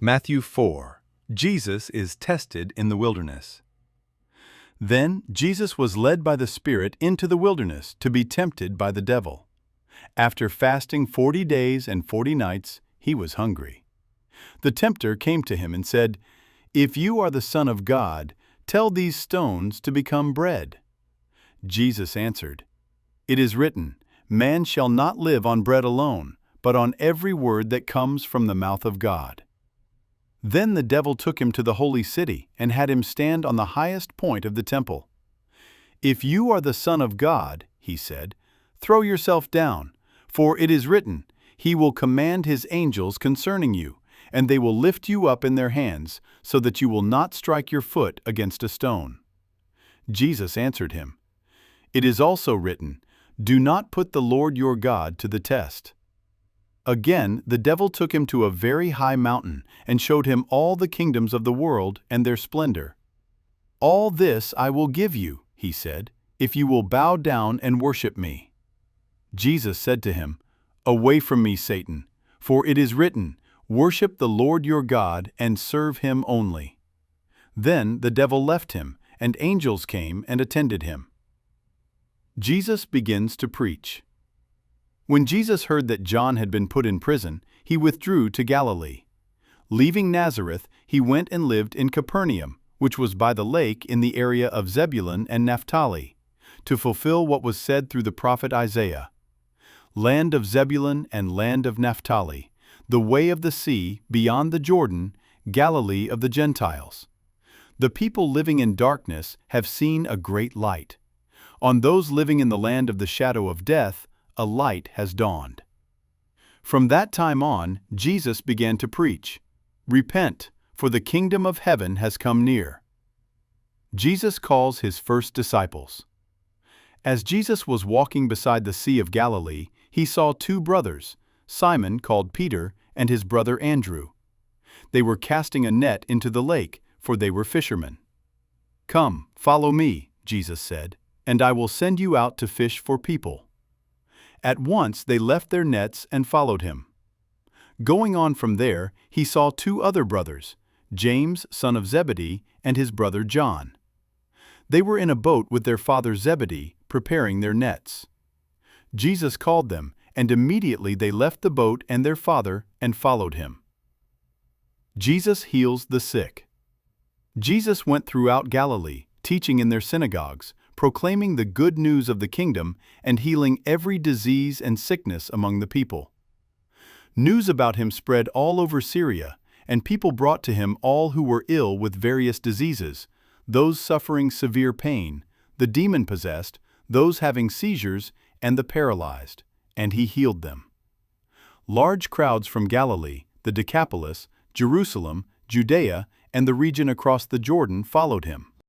Matthew 4. Jesus is tested in the wilderness. Then Jesus was led by the Spirit into the wilderness to be tempted by the devil. After fasting 40 days and 40 nights, he was hungry. The tempter came to him and said, "If you are the Son of God, tell these stones to become bread." Jesus answered, "It is written, 'Man shall not live on bread alone, but on every word that comes from the mouth of God.'" Then the devil took him to the holy city and had him stand on the highest point of the temple. "If you are the Son of God," he said, "throw yourself down, for it is written, 'He will command His angels concerning you, and they will lift you up in their hands, so that you will not strike your foot against a stone.'" Jesus answered him, "It is also written, 'Do not put the Lord your God to the test.'" Again, the devil took him to a very high mountain and showed him all the kingdoms of the world and their splendor. "All this I will give you," he said, "if you will bow down and worship me." Jesus said to him, "Away from me, Satan, for it is written, 'Worship the Lord your God and serve Him only.'" Then the devil left him, and angels came and attended him. Jesus begins to preach. When Jesus heard that John had been put in prison, he withdrew to Galilee. Leaving Nazareth, he went and lived in Capernaum, which was by the lake in the area of Zebulun and Naphtali, to fulfill what was said through the prophet Isaiah. "Land of Zebulun and land of Naphtali, the way of the sea, beyond the Jordan, Galilee of the Gentiles. The people living in darkness have seen a great light. On those living in the land of the shadow of death, a light has dawned." From that time on, Jesus began to preach, "Repent, for the kingdom of heaven has come near." Jesus calls his first disciples. As Jesus was walking beside the Sea of Galilee, he saw two brothers, Simon called Peter and his brother Andrew. They were casting a net into the lake, for they were fishermen. "Come, follow me," Jesus said, "and I will send you out to fish for people." At once they left their nets and followed him. Going on from there, he saw two other brothers, James, son of Zebedee, and his brother John. They were in a boat with their father Zebedee, preparing their nets. Jesus called them, and immediately they left the boat and their father and followed him. Jesus heals the sick. Jesus went throughout Galilee, teaching in their synagogues, proclaiming the good news of the kingdom and healing every disease and sickness among the people. News about him spread all over Syria, and people brought to him all who were ill with various diseases, those suffering severe pain, the demon-possessed, those having seizures, and the paralyzed, and he healed them. Large crowds from Galilee, the Decapolis, Jerusalem, Judea, and the region across the Jordan followed him.